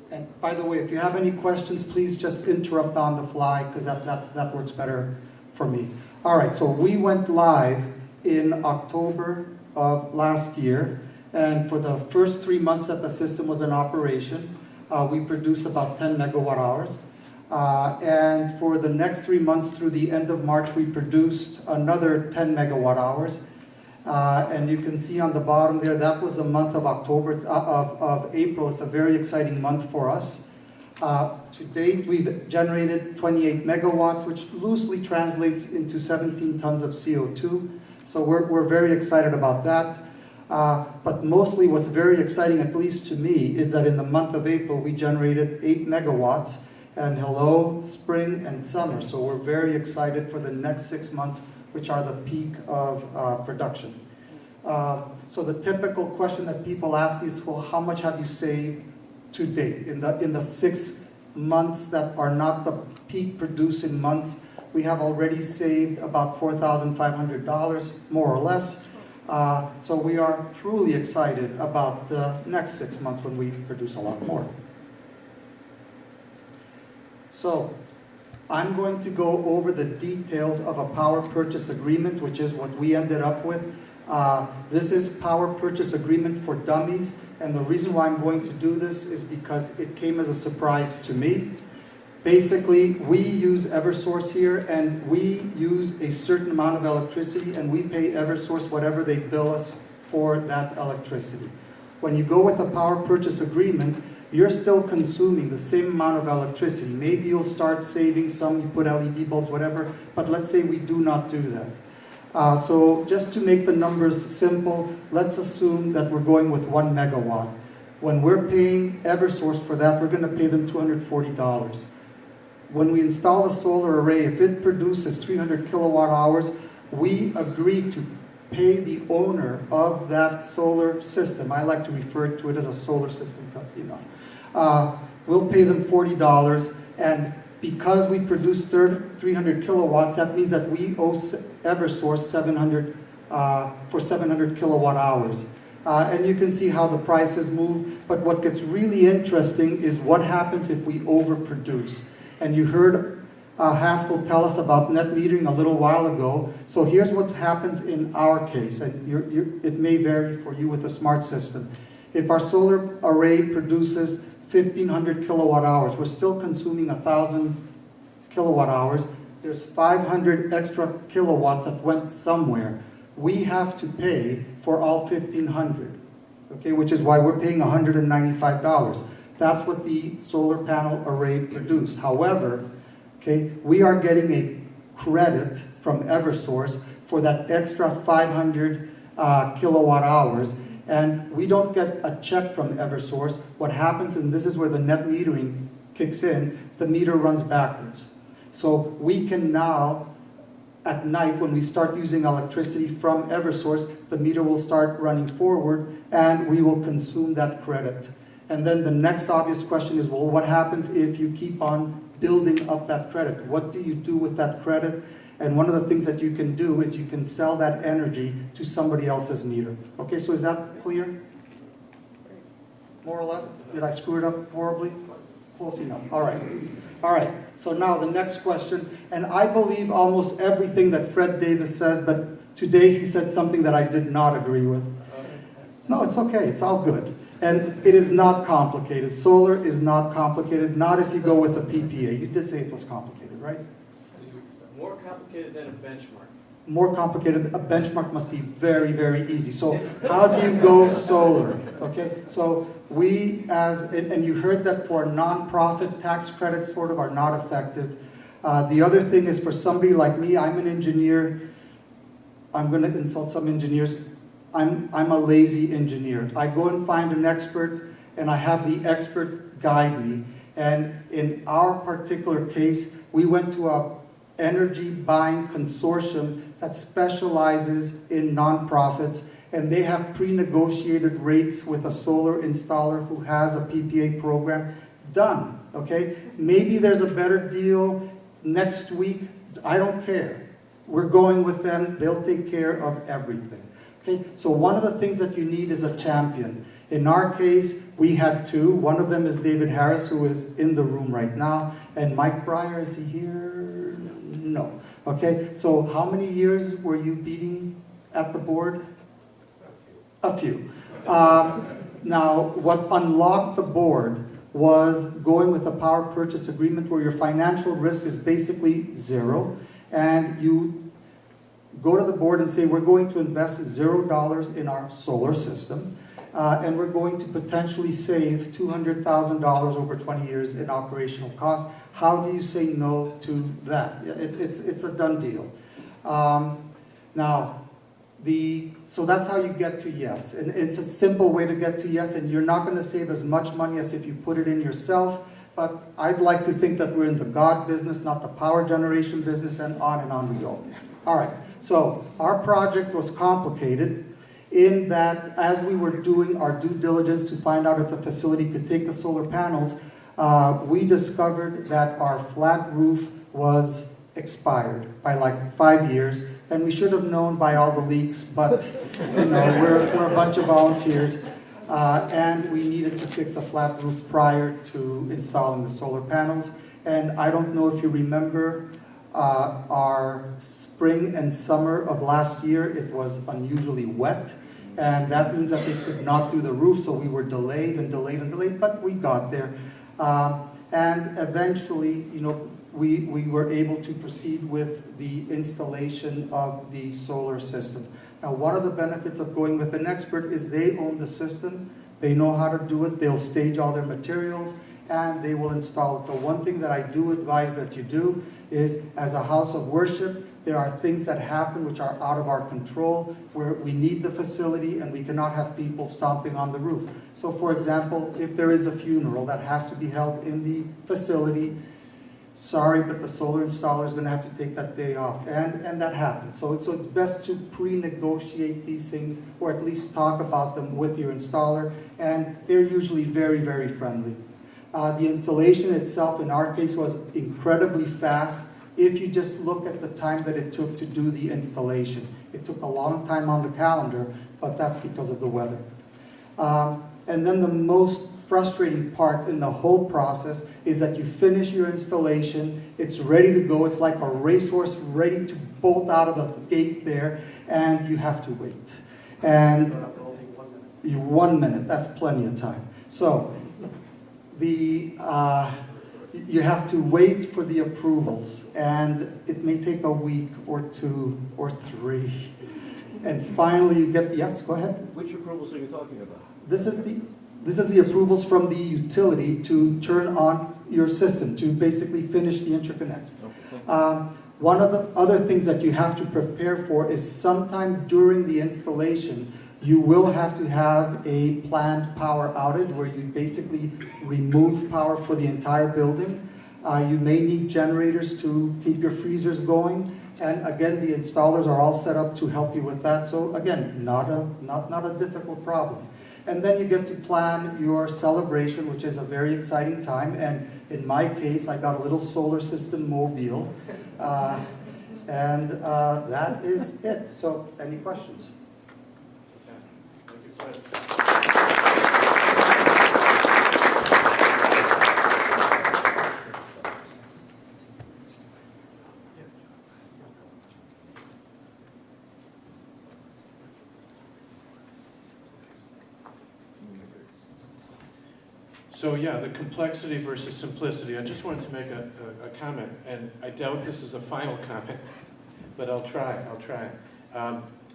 And by the way, if you have any questions, please just interrupt on the fly, because that works better for me. All right, so we went live in October of last year. And for the first 3 months that the system was in operation, we produced about 10 megawatt hours. And for the next 3 months through the end of March, we produced another 10 megawatt hours. And you can see on the bottom there, that was the month of of April. It's a very exciting month for us. To date, we've generated 28 megawatts, which loosely translates into 17 tons of CO2. So we're very excited about that. But mostly what's very exciting, at least to me, is that in the month of April, we generated 8 megawatts. And hello, spring and summer. So we're very excited for the next 6 months, which are the peak of production. So the typical question that people ask me is, well, how much have you saved to date? In the 6 months that are not the peak producing months, we have already saved about $4,500, more or less. So we are truly excited about the next 6 months when we produce a lot more. So I'm going to go over the details of a power purchase agreement, which is what we ended up with. This is power purchase agreement for dummies, and the reason why I'm going to do this is because it came as a surprise to me. Basically, we use Eversource here, and we use a certain amount of electricity, and we pay Eversource whatever they bill us for that electricity. When you go with a power purchase agreement, you're still consuming the same amount of electricity. Maybe you'll start saving some, you put LED bulbs, whatever, but let's say we do not do that. So just to make the numbers simple, let's assume that we're going with 1 megawatt. When we're paying Eversource for that, we're going to pay them $240. When we install a solar array, if it produces 300 kilowatt hours, we agree to pay the owner of that solar system. I like to refer to it as a solar system because, we'll pay them $40, and because we produce 300 kilowatts, that means that we owe Eversource 700 for 700 kilowatt hours. And you can see how the prices move, but what gets really interesting is what happens if we overproduce. And you heard Haskell tell us about net metering a little while ago. So here's what happens in our case, and it may vary for you with a smart system. If our solar array produces 1,500 kilowatt hours, we're still consuming 1,000 kilowatt hours. There's 500 extra kilowatts that went somewhere. We have to pay for all 1,500, okay, which is why we're paying $195. That's what the solar panel array produced. However, okay, we are getting a credit from Eversource for that extra 500 kilowatt hours, and we don't get a check from Eversource. What happens, and this is where the net metering kicks in, the meter runs backwards. So we can now, at night, when we start using electricity from Eversource, the meter will start running forward, and we will consume that credit. And then the next obvious question is, well, what happens if you keep on building up that credit? What do you do with that credit? And one of the things that you can do is you can sell that energy to somebody else's meter. Okay, so is that clear? More or less? Did I screw it up horribly? Close enough. All right. All right. So now the next question, and I believe almost everything that Fred Davis said, but today he said something that I did not agree with. No, it's okay. It's all good. And it is not complicated. Solar is not complicated, not if you go with a PPA. You did say it was complicated, right? More complicated than a benchmark. More complicated. A benchmark must be very, very easy. So how do you go solar? Okay, so we and you heard that for nonprofit, tax credits sort of are not effective. The other thing is for somebody like me, I'm an engineer. I'm going to insult some engineers. I'm a lazy engineer. I go and find an expert, and I have the expert guide me. And in our particular case, we went to a energy buying consortium that specializes in nonprofits, and they have pre-negotiated rates with a solar installer who has a PPA program done, okay? Maybe there's a better deal next week. I don't care. We're going with them. They'll take care of everything. Okay, so one of the things that you need is a champion. In our case, we had two. One of them is David Harris, who is in the room right now. And Mike Breyer, is he here? No. Okay, so how many years were you beating at the board? A few. Now, what unlocked the board was going with a power purchase agreement where your financial risk is basically zero, and you go to the board and say, we're going to invest $0 in our solar system, and we're going to potentially save $200,000 over 20 years in operational costs. How do you say no to that? It's a done deal. So that's how you get to yes. And it's a simple way to get to yes, and you're not going to save as much money as if you put it in yourself, but I'd like to think that we're in the God business, not the power generation business, and on we go. All right. So our project was complicated in that as we were doing our due diligence to find out if the facility could take the solar panels, we discovered that our flat roof was expired by like 5 years, and we should have known by all the leaks, but you know, we're a bunch of volunteers, and we needed to fix the flat roof prior to installing the solar panels. And I don't know if you remember, our spring and summer of last year, it was unusually wet, and that means that they could not do the roof, so we were delayed and delayed and delayed, but we got there. And eventually, you know, we were able to proceed with the installation of the solar system. Now, one of the benefits of going with an expert is they own the system, they know how to do it, they'll stage all their materials, and they will install it. The one thing that I do advise that you do is, as a house of worship, there are things that happen which are out of our control, where we need the facility and we cannot have people stomping on the roof. So for example, if there is a funeral that has to be held in the facility, sorry, but the solar installer is going to have to take that day off, and that happens. So it's best to pre-negotiate these things, or at least talk about them with your installer, and they're usually very, very friendly. The installation itself, in our case, was incredibly fast. If you just look at the time that it took to do the installation, it took a long time on the calendar, but that's because of the weather. And then the most frustrating part in the whole process is that you finish your installation, it's ready to go, it's like a racehorse ready to bolt out of the gate there, and you have to wait. And you 1 minute, that's plenty of time. So you have to wait for the approvals, and it may take a week or 2 or 3. And finally you get, yes, go ahead. Which approvals are you talking about? This is the approvals from the utility to turn on your system, to basically finish the interconnect. Okay. One of the other things that you have to prepare for is sometime during the installation, you will have to have a planned power outage where you basically remove power for the entire building. You may need generators to keep your freezers going. And again, the installers are all set up to help you with that. So again, not a difficult problem. And then you get to plan your celebration, which is a very exciting time. And in my case, I got a little solar system mobile. And that is it. So any questions? Thank you, Fred. So yeah, the complexity versus simplicity. I just wanted to make a comment, and I doubt this is a final comment, but I'll try.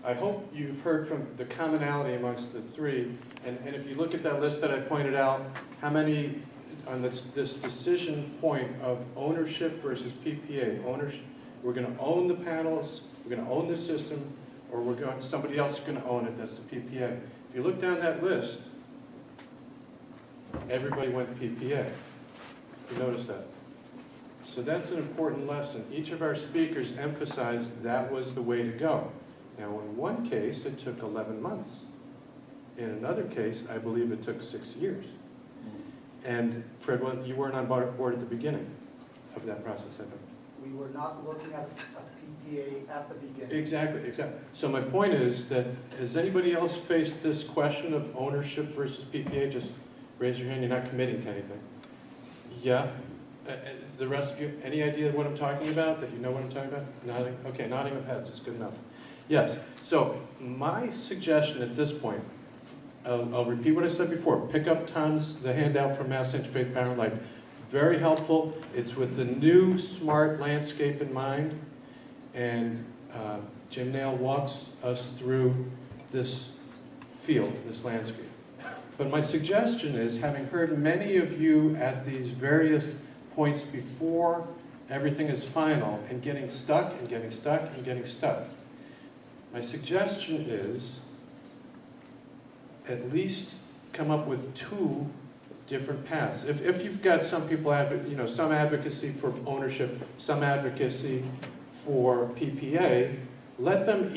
I hope you've heard from the commonality amongst the three, and if you look at that list that I pointed out, how many on this decision point of ownership versus PPA. Ownership, we're going to own the panels, we're going to own the system, or somebody else is going to own it. That's the PPA. If you look down that list, everybody went PPA. You notice that? So that's an important lesson. Each of our speakers emphasized that was the way to go. Now, in one case, it took 11 months. In another case, I believe it took 6 years. And Fred, well, you weren't on board at the beginning of that process, I think. We were not looking at a PPA at the beginning. Exactly. So my point is that, has anybody else faced this question of ownership versus PPA? Just raise your hand, you're not committing to anything. Yeah? The rest of you, any idea what I'm talking about? That you know what I'm talking about? Nodding? Okay, nodding of heads is good enough. Yes. So my suggestion at this point, I'll repeat what I said before. Pick up the handout from Mass Interfaith Power and Light. Very helpful. It's with the new smart landscape in mind. And Jim Nail walks us through this field, this landscape. But my suggestion is, having heard many of you at these various points before everything is final and getting stuck and getting stuck and getting stuck, my suggestion is at least come up with 2 different paths. If you've got some people, some advocacy for ownership, some advocacy for PPA, let them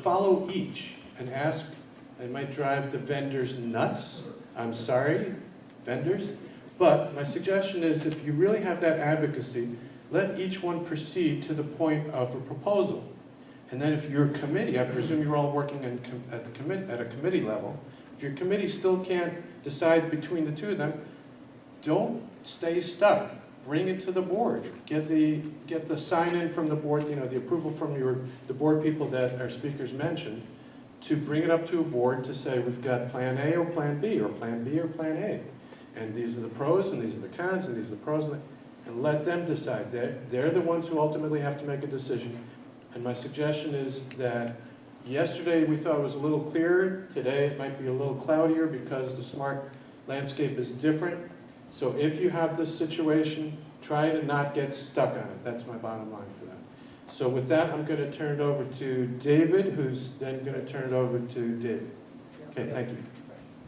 follow each and ask. It might drive the vendors nuts. I'm sorry, vendors. But my suggestion is, if you really have that advocacy, let each one proceed to the point of a proposal. And then if your committee, I presume you're all working at a committee level, if your committee still can't decide between the 2 of them, don't stay stuck. Bring it to the board. Get the sign-in from the board, the approval from the board people that our speakers mentioned, to bring it up to a board to say, we've got plan A or plan B, or plan B or plan A. And these are the pros, and these are the cons, and these are the pros, and let them decide. They're the ones who ultimately have to make a decision. And my suggestion is that yesterday we thought it was a little clearer. Today it might be a little cloudier because the smart landscape is different. So if you have this situation, try to not get stuck on it. That's my bottom line for that. So with that, I'm going to turn it over to David, who's then going to turn it over to David. Okay, thank you.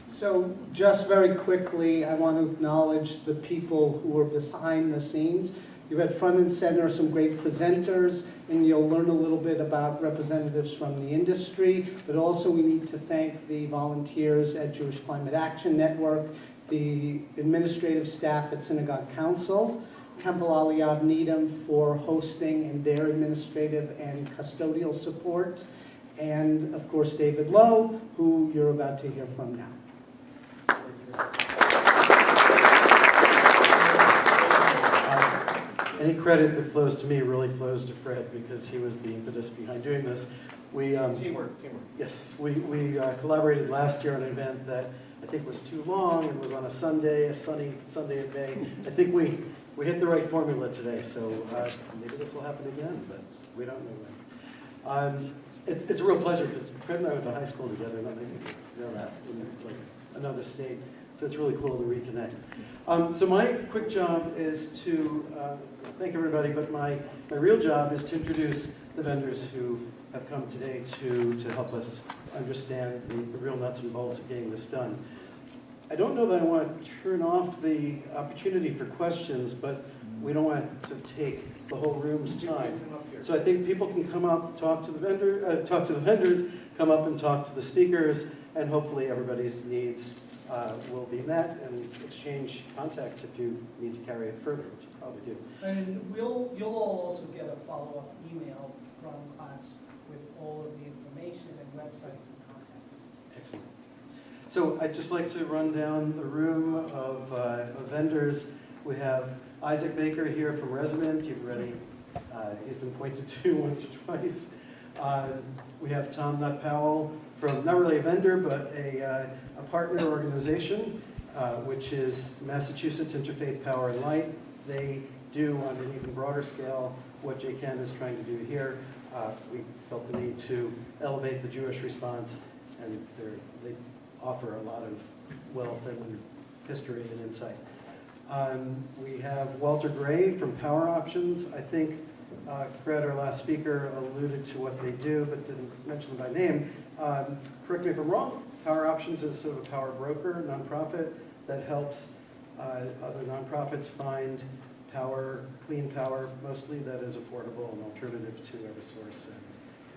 So just very quickly, I want to acknowledge the people who are behind the scenes. You've had front and center some great presenters, and you'll learn a little bit about representatives from the industry, but also we need to thank the volunteers at Jewish Climate Action Network, the administrative staff at Synagogue Council, Temple Aliyah Needham for hosting and their administrative and custodial support, and of course David Lowe, who you're about to hear from now. any credit that flows to me really flows to Fred, because he was the impetus behind doing this. Teamwork. Yes, we collaborated last year on an event that I think was too long and was on a Sunday, a sunny Sunday in May. I think we hit the right formula today, so maybe this will happen again, but we don't know when. It's a real pleasure, because Fred and I went to high school together, and I think you know that, in like another state, so it's really cool to reconnect. So my quick job is to thank everybody, but my real job is to introduce the vendors who have come today to help us understand the real nuts and bolts of getting this done. I don't know that I want to turn off the opportunity for questions, but we don't want to take the whole room's time. So I think people can come up, talk to the vendors, come up and talk to the speakers, and hopefully everybody's needs will be met, and exchange contacts if you need to carry it further, which you probably do. And you'll all also get a follow-up email from us with all of the information and websites and contact. Excellent. So I'd just like to run down the room of vendors. We have Isaac Baker here from Resonant. You've already, he's been pointed to once or twice. We have Tom Nutt Powell from, not really a vendor, but a partner organization, which is Massachusetts Interfaith Power and Light. They do, on an even broader scale, what JCAN is trying to do here. We felt the need to elevate the Jewish response, and they offer a lot of wealth and history and insight. We have Walter Gray from Power Options. I think Fred, our last speaker, alluded to what they do, but didn't mention them by name. Correct me if I'm wrong, Power Options is sort of a power broker, nonprofit, that helps other nonprofits find power, clean power mostly, that is affordable and alternative to Eversource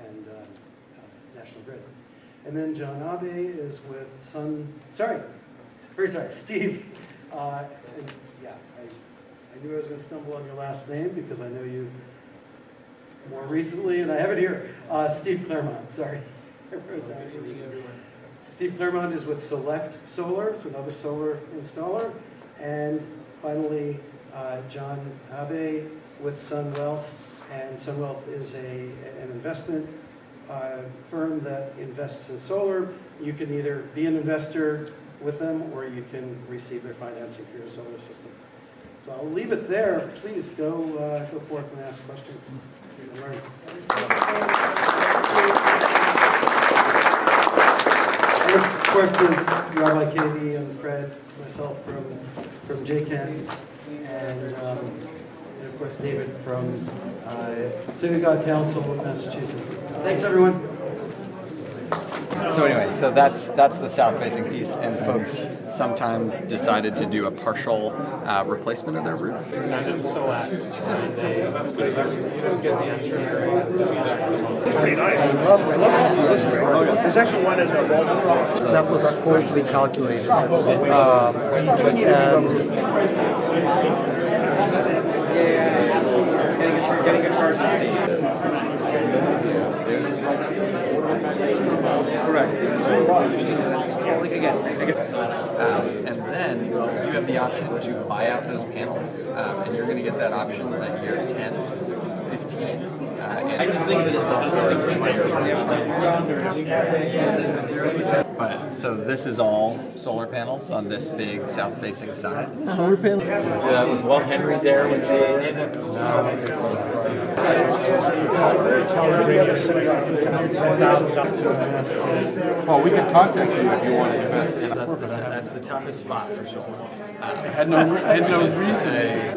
and National Grid. And then John Abe is with Steve. And yeah, I knew I was going to stumble on your last name because I know you more recently, and I have it here. Steve Claremont, sorry. I wrote down for reason. Steve Claremont is with Select Solar, so another solar installer. And finally, John Abe with Sun Wealth. And Sun Wealth is an investment firm that invests in solar. You can either be an investor with them, or you can receive their financing for your solar system. So I'll leave it there. Please go forth and ask questions. And learn. And of course, there's Rabbi Katie and Fred, myself from JCAN, and of course David from Synagogue Council of Massachusetts. Thanks, everyone. So anyway, so that's the south-facing piece, and folks sometimes decided to do a partial replacement of their roof. That's good. You don't get the answer. It's pretty nice. I love it. It looks great. There's actually one in the Walden. That was closely calculated. Getting a charge Correct. And then you have the option to buy out those panels, and you're going to get that option at year 10, 15. I just think that it's also but so this is all solar panels on this big south-facing side. Solar panel? Was Walt Henry there when they Well, we can contact you if you want to invest. That's the toughest spot for solar. I had no reason.